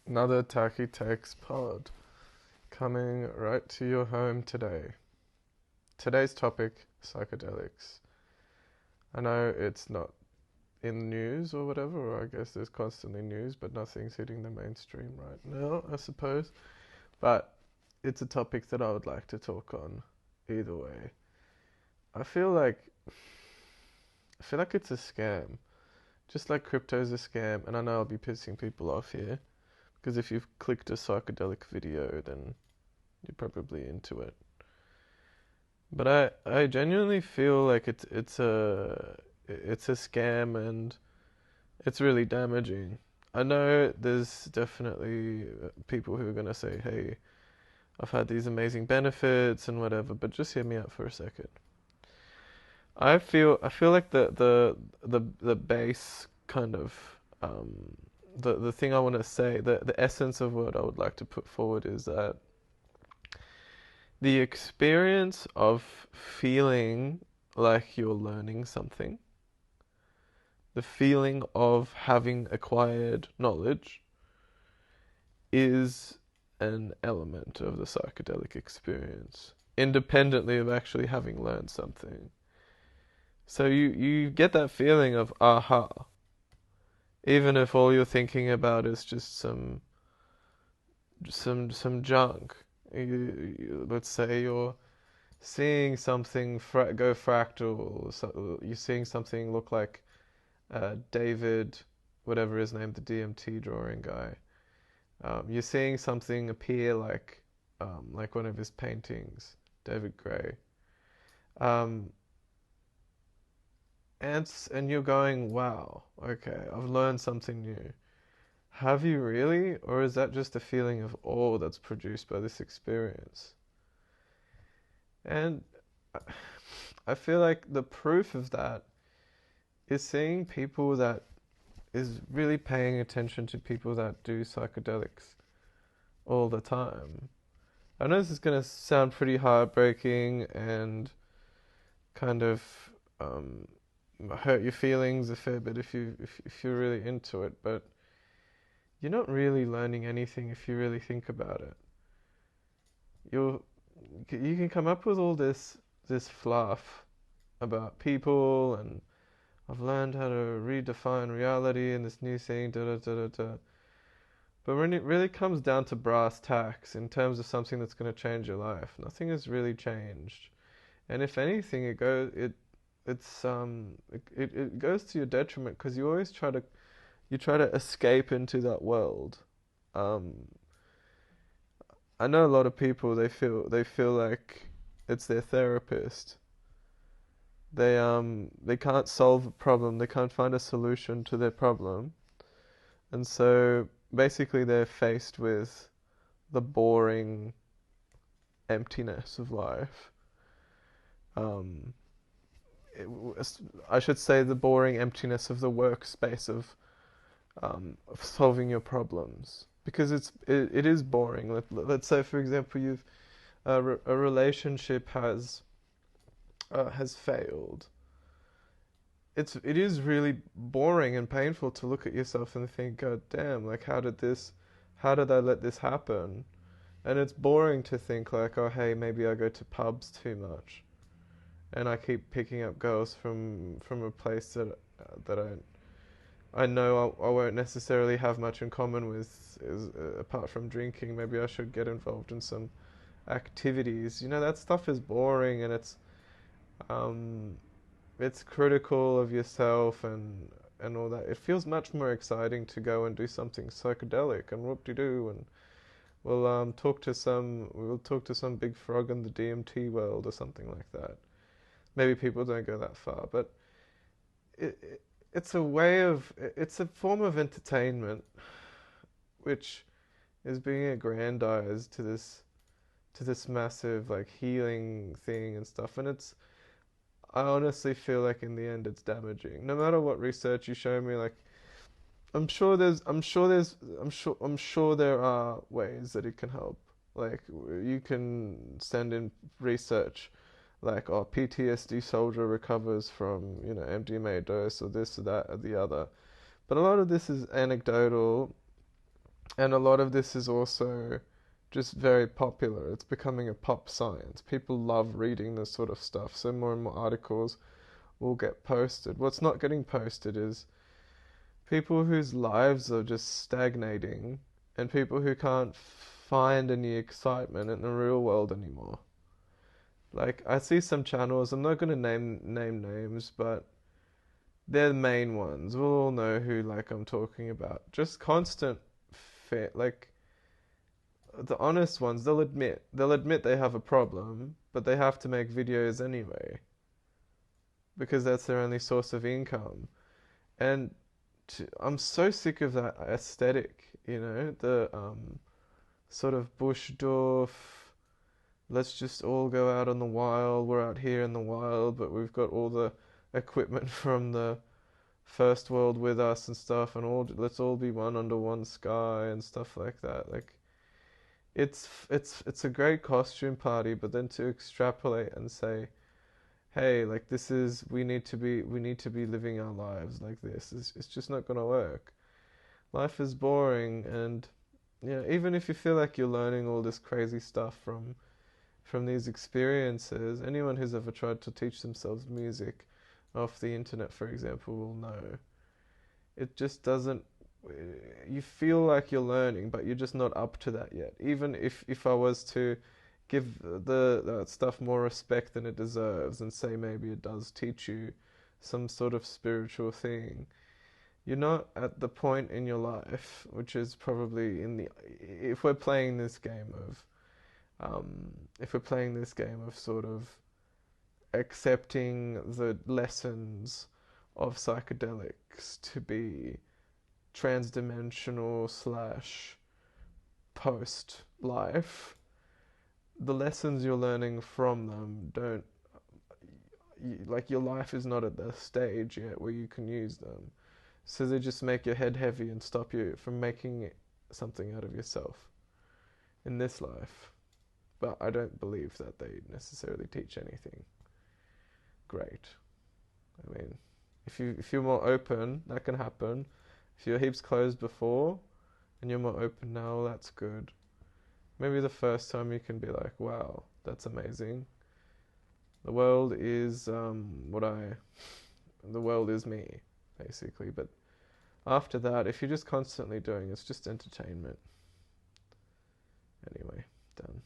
Another Tacky Takes pod coming right to your home today. Today's topic, psychedelics. I know it's not in the news or whatever, or I guess there's constantly news, but nothing's hitting the mainstream right now, I suppose. But it's a topic that I would like to talk on either way. I feel like I feel like it's a scam. Just like crypto's a scam, and I know I'll be pissing people off here, because if you've clicked a psychedelic video, then you're probably into it. But I genuinely feel like it's a scam and it's really damaging. I know there's definitely people who are gonna say, "Hey, I've had these amazing benefits and whatever," but just hear me out for a second. I feel like the base kind of the thing I want to say, the essence of what I would like to put forward is that the experience of feeling like you're learning something, the feeling of having acquired knowledge, is an element of the psychedelic experience, independently of actually having learned something. So you get that feeling of aha, even if all you're thinking about is just some junk. Let's say you're seeing something go fractal. So you're seeing something look like David, whatever his name, the DMT drawing guy. You're seeing something appear like one of his paintings, David Gray. Um, and you're going, wow, okay, I've learned something new. Have you really? Or is that just a feeling of awe that's produced by this experience? And I feel like the proof of that is seeing people that is really paying attention to people that do psychedelics all the time. I know this is going to sound pretty heartbreaking and kind of um, hurt your feelings a fair bit if you're really into it, but you're not really learning anything if you really think about it. You're you can come up with all this fluff about people and I've learned how to redefine reality and this new thing, da da da da da. But when it really comes down to brass tacks in terms of something that's going to change your life, nothing has really changed. And if anything, it goes to your detriment because you try to escape into that world. Um, I know a lot of people they feel like it's their therapist. They can't solve a problem, they can't find a solution to their problem. And so basically they're faced with the boring emptiness of life. Um, it, I should say the boring emptiness of the workspace of solving your problems because it is boring. Let's say for example you've a relationship has failed. It is really boring and painful to look at yourself and think, God damn, like how did I let this happen? And it's boring to think like, oh hey, maybe I go to pubs too much, and I keep picking up girls from a place that I know I won't necessarily have much in common with, apart from drinking. Maybe I should get involved in some activities. You know, that stuff is boring and um, it's critical of yourself and all that. It feels much more exciting to go and do something psychedelic and whoop de doo and we'll talk to some big frog in the DMT world or something like that. Maybe people don't go that far, but it's a way of it's a form of entertainment which is being aggrandized to this massive like healing thing and stuff, and it's I honestly feel like in the end it's damaging. No matter what research you show me, like I'm sure there are ways that it can help. Like you can send in research like oh PTSD soldier recovers from, you know, MDMA dose or this or that or the other. But a lot of this is anecdotal And a lot of this is also just very popular. It's becoming a pop science. People love reading this sort of stuff, so more and more articles will get posted. What's not getting posted is people whose lives are just stagnating and people who can't find any excitement in the real world anymore. Like I see some channels, I'm not gonna name names, but they're the main ones. We'll all know who like I'm talking about. Just constant fit like the honest ones, they'll admit they have a problem, but they have to make videos anyway because that's their only source of income. And I'm so sick of that aesthetic, the sort of bush dwarf. Let's just all go out in the wild. We're out here in the wild, but we've got all the equipment from the first world with us and stuff, and all let's all be one under one sky and stuff like that. Like it's a great costume party, but then to extrapolate and say, hey, like this is we need to be living our lives like this. It's just not gonna work. Life is boring, and even if you feel like you're learning all this crazy stuff from these experiences, anyone who's ever tried to teach themselves music off the internet, for example, will know it just doesn't. You feel like you're learning, but you're just not up to that yet. Even if I was to give the stuff more respect than it deserves and say maybe it does teach you some sort of spiritual thing, you're not at the point in your life, which is probably if we're playing this game of sort of accepting the lessons of psychedelics to be transdimensional slash post life, the lessons you're learning from them don't like your life is not at the stage yet where you can use them. So they just make your head heavy and stop you from making something out of yourself in this life. But I don't believe that they necessarily teach anything great. I mean, if you're more open, that can happen. If you're heaps closed before and you're more open now, that's good. Maybe the first time you can be like, wow, that's amazing. The world is the world is me, basically. But after that, if you're just constantly doing it's just entertainment. Anyway, done.